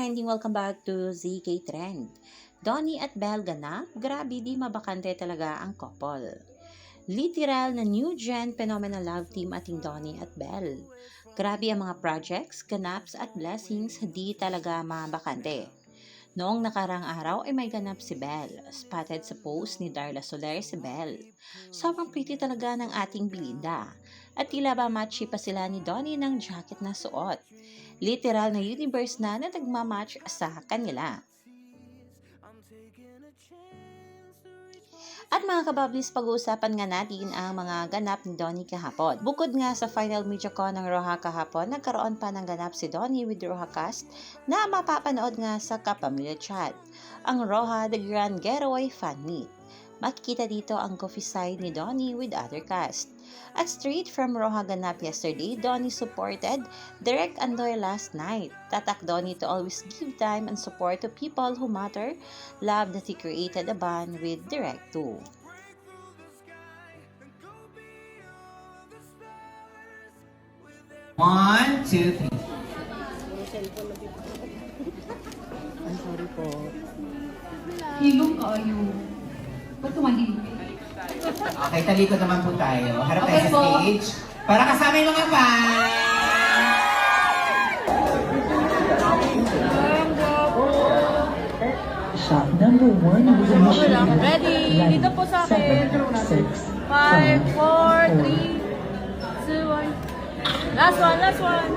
trending, welcome back to ZK Trend. Donnie at Belle ganap, grabe di mabakante talaga ang couple. Literal na new gen phenomenal love team ating Donnie at Belle. Grabe ang mga projects, ganaps at blessings, di talaga mabakante. Noong nakarang araw ay may ganap si Belle, spotted sa post ni Darla Soler si Belle. Sobrang pretty talaga ng ating Belinda. At tila ba matchy pa sila ni Donnie ng jacket na suot. Literal na universe na nagmamatch sa kanila. At mga kabablis, pag-uusapan nga natin ang mga ganap ni Donnie kahapon. Bukod nga sa final media con ng Roja kahapon, nagkaroon pa ng ganap si Donnie with Roja cast na mapapanood nga sa Kapamilya Chat. Ang Roja The Grand Getaway Fan Meet. Makikita dito ang coffee side ni Donnie with other cast. At straight from Roja ganap yesterday, Donnie supported Direk Andoy last night. Tatak Donnie to always give time and support to people who matter. Love that he created a bond with Direk too. One, two, three. I'm sorry po. Hilong kayo. Ba't tumalim? Okay, talikod naman po tayo. Harap tayo Okay sa po. stage. Para kasama yung mga fans! Shot number 1 was initiated. Ready? Dito po sa akin. 7, 6, 5, 4, 3, 2, 1. Last one, last one.